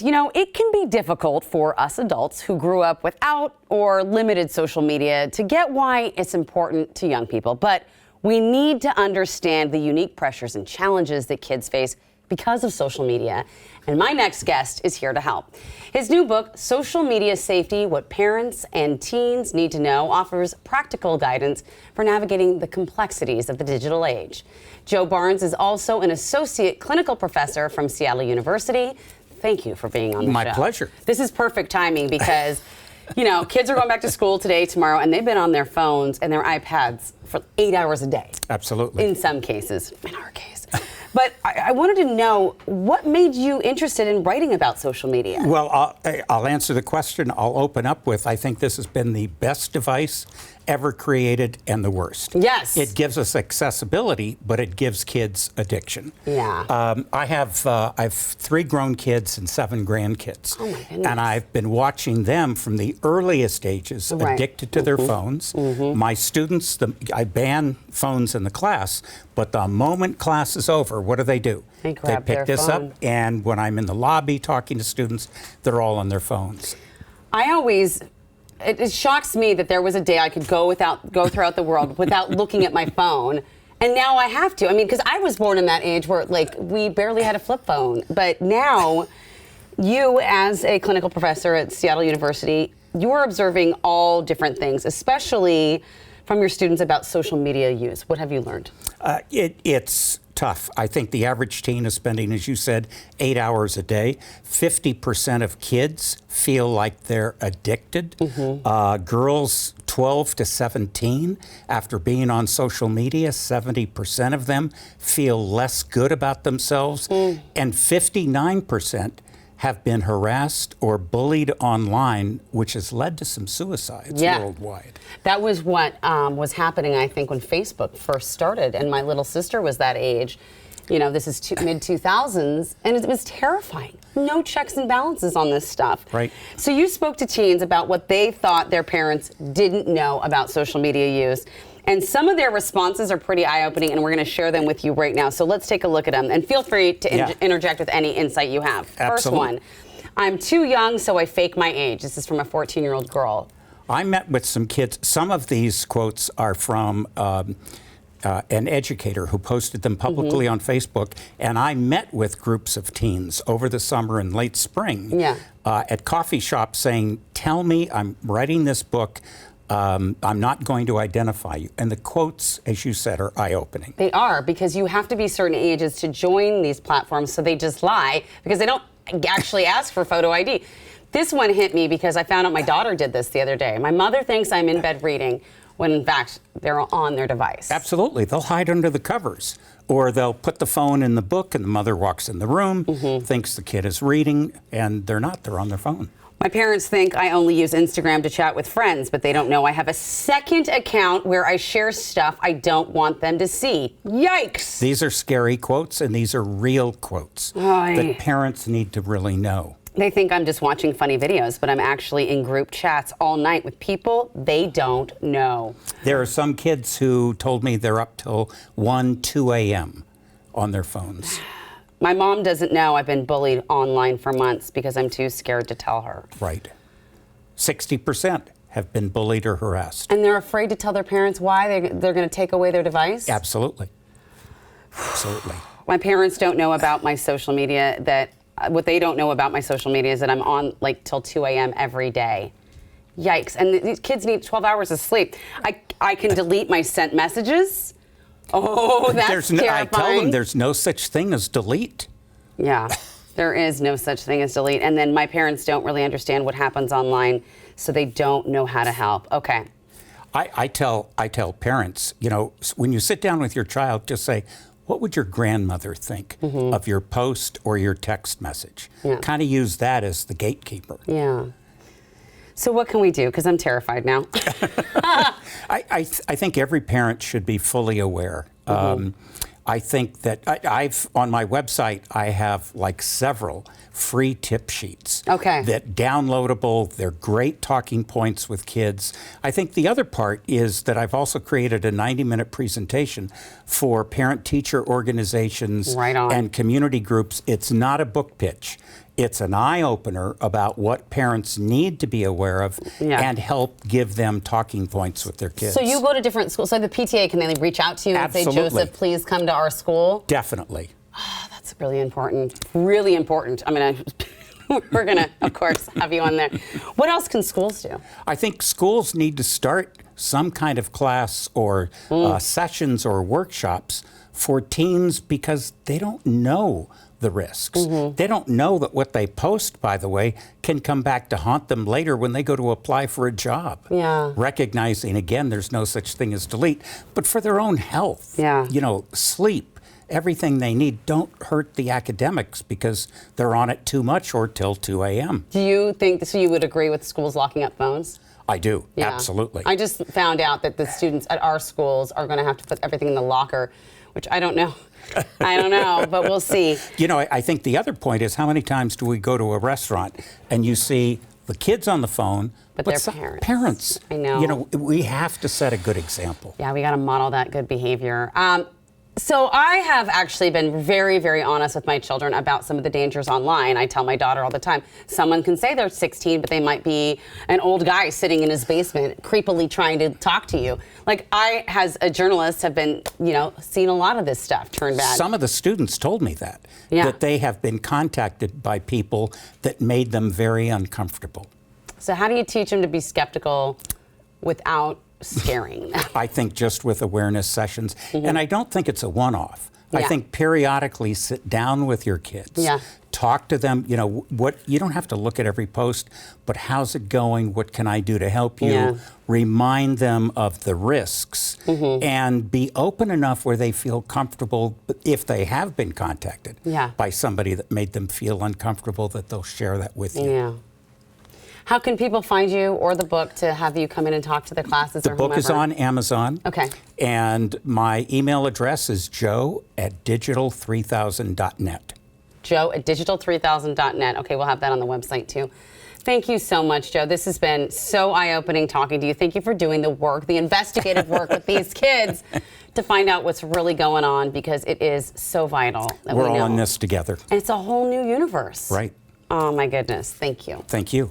You know, it can be difficult for us adults who grew up without or limited social media to get why it's important to young people. But we need to understand the unique pressures and challenges that kids face because of social media. And my next guest is here to help. His new book, Social Media Safety: What Parents and Teens Need to Know, offers practical guidance for navigating the complexities of the digital age. Joe Barnes is also an associate clinical professor from Seattle University. Thank you for being on the show. My pleasure. This is perfect timing because, you know, kids are going back to school today, tomorrow, and they've been on their phones and their iPads for 8 hours a day. Absolutely. In some cases, in our case. But I wanted to know, what made you interested in writing about social media? Well, I'll answer the question. I'll open up with, I think this has been the best device ever created and the worst. Yes. It gives us accessibility, but it gives kids addiction. Yeah. I have 3 grown kids and 7 grandkids. Oh my goodness. And I've been watching them from the earliest ages, Right. addicted to their phones. My students, I ban phones in the class, but the moment class is over, what do? They grab pick their this phone. up, and when I'm in the lobby talking to students, they're all on their phones. It shocks me that there was a day I could go throughout the world without looking at my phone. And now I have to. I mean, because I was born in that age where, like, we barely had a flip phone. But now, you, as a clinical professor at Seattle University, you're observing all different things, especially from your students about social media use. What have you learned? It's tough. I think the average teen is spending, as you said, 8 hours a day. 50% of kids feel like they're addicted. Girls 12 to 17, after being on social media, 70% of them feel less good about themselves. And 59% have been harassed or bullied online, which has led to some suicides worldwide. That was what was happening, I think, when Facebook first started, and my little sister was that age. You know, this is mid-2000s, and it was terrifying. No checks and balances on this stuff. Right. So you spoke to teens about what they thought their parents didn't know about social media use. And some of their responses are pretty eye-opening, and we're going to share them with you right now. So let's take a look at them. And feel free to interject with any insight you have. Absolutely. First one, I'm too young, so I fake my age. This is from a 14-year-old girl. I met with some kids. Some of these quotes are from an educator who posted them publicly on Facebook. And I met with groups of teens over the summer and late spring at coffee shops saying, tell me, I'm writing this book. I'm not going to identify you. And the quotes, as you said, are eye-opening. They are, because you have to be certain ages to join these platforms, so they just lie because they don't actually ask for photo ID. This one hit me because I found out my daughter did this the other day. My mother thinks I'm in bed reading when, in fact, they're on their device. Absolutely. They'll hide under the covers. Or they'll put the phone in the book and the mother walks in the room, thinks the kid is reading, and they're not. They're on their phone. My parents think I only use Instagram to chat with friends, but they don't know I have a second account where I share stuff I don't want them to see. Yikes! These are scary quotes, and these are real quotes that parents need to really know. They think I'm just watching funny videos, but I'm actually in group chats all night with people they don't know. There are some kids who told me they're up till 1, 2 a.m. on their phones. My mom doesn't know I've been bullied online for months because I'm too scared to tell her. Right. 60% have been bullied or harassed. And they're afraid to tell their parents why they're going to take away their device? Absolutely. Absolutely. My parents don't know about my social media what they don't know about my social media is that I'm on like till 2 a.m. every day. Yikes. And these kids need 12 hours of sleep. I can delete my sent messages. Oh, that's terrifying. I tell them there's no such thing as delete. Yeah, there is no such thing as delete. And then my parents don't really understand what happens online, so they don't know how to help. Okay. I tell parents, you know, when you sit down with your child, just say, what would your grandmother think of your post or your text message? Kind of use that as the gatekeeper. Yeah. So what can we do? Because I'm terrified now. I think every parent should be fully aware. I think that on my website, I have like several free tip sheets. Okay. That downloadable, they're great talking points with kids. I think the other part is that I've also created a 90-minute presentation for parent-teacher organizations and community groups. It's not a book pitch. It's an eye-opener about what parents need to be aware of and help give them talking points with their kids. So you go to different schools. So the PTA, can they reach out to you and say, Absolutely. Joseph, please come to our school? Definitely. Oh, that's really important. Really important. I mean, we're going to, of course, have you on there. What else can schools do? I think schools need to start some kind of class or sessions or workshops for teens because they don't know the risks. They don't know that what they post, by the way, can come back to haunt them later when they go to apply for a job. Yeah. Recognizing, again, there's no such thing as delete, but for their own health. Yeah. You know, sleep, everything they need. Don't hurt the academics because they're on it too much or till 2 a.m. Do you think, so you would agree with schools locking up phones? I do, Yeah. absolutely. I just found out that the students at our schools are going to have to put everything in the locker, which I don't know. I don't know, but we'll see. You know, I think the other point is how many times do we go to a restaurant and you see the kids on the phone, But their parents. Parents. I know. You know, we have to set a good example. Yeah, we got to model that good behavior. So I have actually been very, very honest with my children about some of the dangers online. I tell my daughter all the time, someone can say they're 16, but they might be an old guy sitting in his basement creepily trying to talk to you. Like I, as a journalist, have been, you know, seen a lot of this stuff turn bad. Some of the students told me that they have been contacted by people that made them very uncomfortable. So how do you teach them to be skeptical without scaring them? I think just with awareness sessions. And I don't think it's a one-off. I Yeah. think periodically sit down with your kids. Yeah. Talk to them, you know, what you don't have to look at every post, but how's it going? What can I do to help you? Yeah. Remind them of the risks and be open enough where they feel comfortable if they have been contacted by somebody that made them feel uncomfortable, that they'll share that with you. Yeah. How can people find you or the book to have you come in and talk to the classes or The book is on Amazon. Okay. And my email address is joe@digital3000.net. joe@digital3000.net. Okay, we'll have that on the website too. Thank you so much, Joe. This has been so eye-opening talking to you. Thank you for doing the work, the investigative work with these kids to find out what's really going on because it is so vital that We're we know. all in this together. And it's a whole new universe. Right. Oh my goodness. Thank you. Thank you.